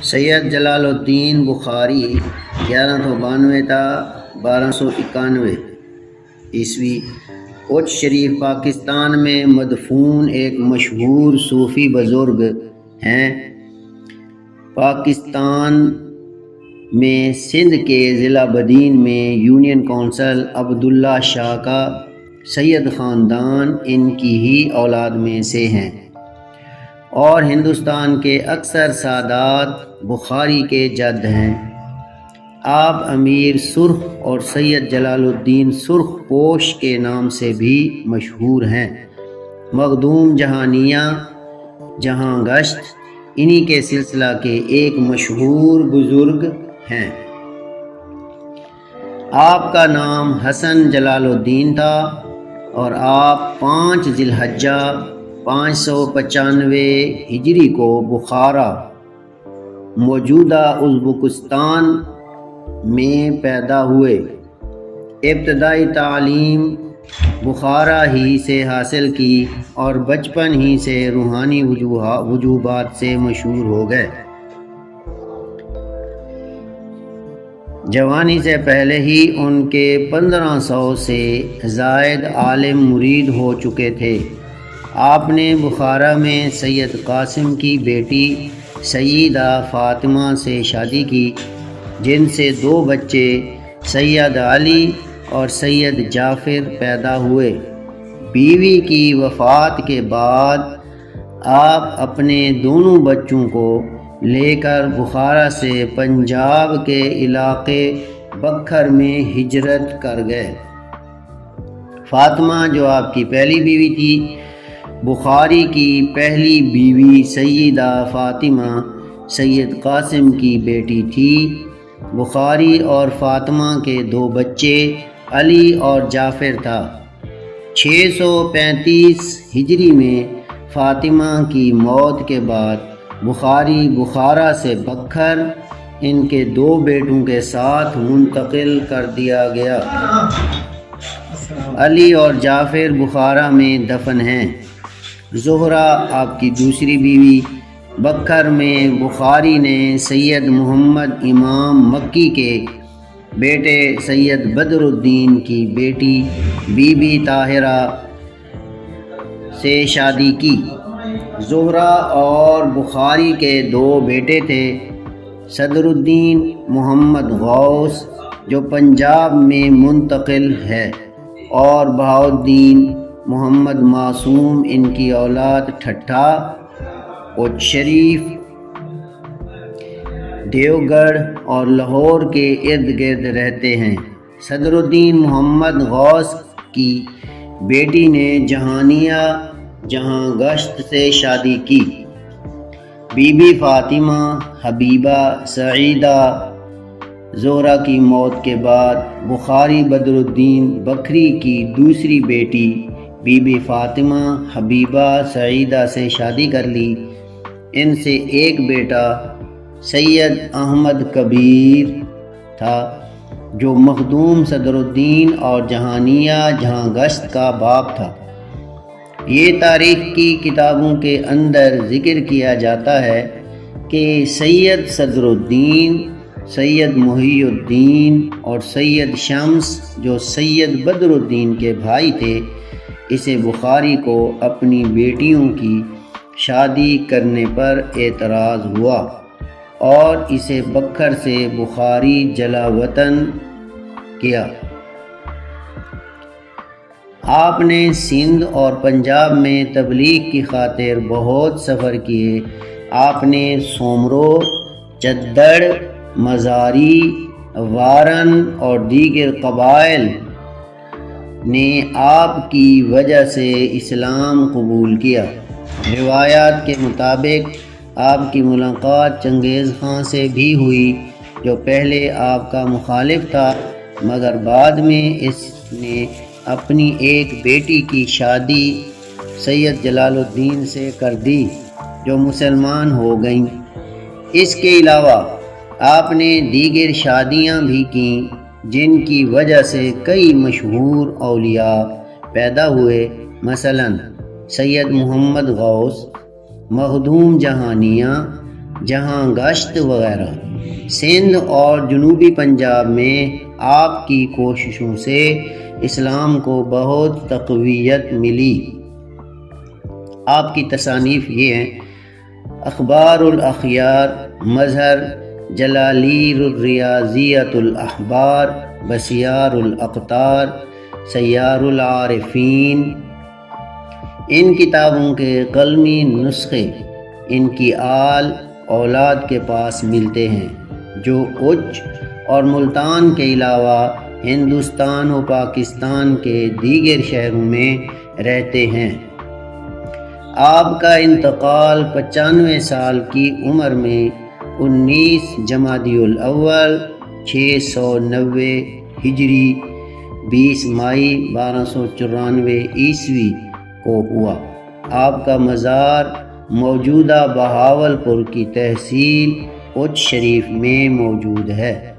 سید جلال الدین بخاری 1192 تا 1291 عیسوی کوچ شریف پاکستان میں مدفون ایک مشہور صوفی بزرگ ہیں۔ پاکستان میں سندھ کے ضلع بدین میں یونین کونسل عبداللہ شاہ کا سید خاندان ان کی ہی اولاد میں سے ہیں، اور ہندوستان کے اکثر سادات بخاری کے جد ہیں۔ آپ امیر سرخ اور سید جلال الدین سرخ پوش کے نام سے بھی مشہور ہیں۔ مخدوم جہانیہ جہاں گشت انہی کے سلسلہ کے ایک مشہور بزرگ ہیں۔ آپ کا نام حسن جلال الدین تھا اور آپ 5 ذی الحجہ 595 ہجری کو بخارا موجودہ ازبکستان میں پیدا ہوئے۔ ابتدائی تعلیم بخارا ہی سے حاصل کی اور بچپن ہی سے روحانی وجوہات سے مشہور ہو گئے۔ جوانی سے پہلے ہی ان کے 1500 سے زائد عالم مرید ہو چکے تھے۔ آپ نے بخارا میں سید قاسم کی بیٹی سیدہ فاطمہ سے شادی کی، جن سے 2 بچے سید علی اور سید جعفر پیدا ہوئے۔ بیوی کی وفات کے بعد آپ اپنے دونوں بچوں کو لے کر بخارا سے پنجاب کے علاقے بکھر میں ہجرت کر گئے۔ فاطمہ جو آپ کی پہلی بیوی تھی، بخاری کی پہلی بیوی سیدہ فاطمہ سید قاسم کی بیٹی تھی۔ بخاری اور فاطمہ کے 2 بچے علی اور جعفر تھا۔ 635 ہجری میں فاطمہ کی موت کے بعد بخاری بخارا سے بکھر ان کے 2 بیٹوں کے ساتھ منتقل کر دیا گیا۔ علی اور جعفر بخارا میں دفن ہیں۔ زہرہ آپ کی دوسری بیوی۔ بکھر میں بخاری نے سید محمد امام مکی کے بیٹے سید بدر الدین کی بیٹی بی بی طاہرہ سے شادی کی۔ زہرہ اور بخاری کے 2 بیٹے تھے، صدر الدین محمد غوث جو پنجاب میں منتقل ہے، اور بہاؤالدین محمد معصوم ان کی اولاد ٹھٹھا کوچ شریف دیوگڑھ اور لاہور کے ارد گرد رہتے ہیں۔ صدر الدین محمد غوث کی بیٹی نے جہانیہ جہاں گشت سے شادی کی۔ بی بی فاطمہ حبیبہ سعیدہ زہرہ کی موت کے بعد بخاری بدر الدین بکھری کی دوسری بیٹی بی بی فاطمہ حبیبہ سعیدہ سے شادی کر لی۔ ان سے ایک بیٹا سید احمد کبیر تھا، جو مخدوم صدر الدین اور جہانیہ جہاں گشت کا باپ تھا۔ یہ تاریخ کی کتابوں کے اندر ذکر کیا جاتا ہے کہ سید صدر الدین، سید محی الدین اور سید شمس جو سید بدر الدین کے بھائی تھے، اسے بخاری کو اپنی بیٹیوں کی شادی کرنے پر اعتراض ہوا اور اسے بکھر سے بخاری جلا وطن کیا۔ آپ نے سندھ اور پنجاب میں تبلیغ کی خاطر بہت سفر کیے۔ آپ نے سومرو، چدڑ، مزاری، وارن اور دیگر قبائل نے آپ کی وجہ سے اسلام قبول کیا۔ روایات کے مطابق آپ کی ملاقات چنگیز خان سے بھی ہوئی، جو پہلے آپ کا مخالف تھا، مگر بعد میں اس نے اپنی ایک بیٹی کی شادی سید جلال الدین سے کر دی، جو مسلمان ہو گئیں۔ اس کے علاوہ آپ نے دیگر شادیاں بھی کیں، جن کی وجہ سے کئی مشہور اولیاء پیدا ہوئے، مثلاً سید محمد غوث، مخدوم جہانیہ، جہاں گشت وغیرہ۔ سندھ اور جنوبی پنجاب میں آپ کی کوششوں سے اسلام کو بہت تقویت ملی۔ آپ کی تصانیف یہ ہیں: اخبار الاخیار، مظہر، جلالیر الریاضیۃ الاحبار، بسیار الاقطار، سیار العارفین۔ ان کتابوں کے قلمی نسخے ان کی آل اولاد کے پاس ملتے ہیں، جو اچ اور ملتان کے علاوہ ہندوستان و پاکستان کے دیگر شہروں میں رہتے ہیں۔ آپ کا انتقال 95 سال کی عمر میں 19 جمادی الاول 690 ہجری 20 مئی 1294 عیسوی کو ہوا۔ آپ کا مزار موجودہ بہاولپور کی تحصیل اچ شریف میں موجود ہے۔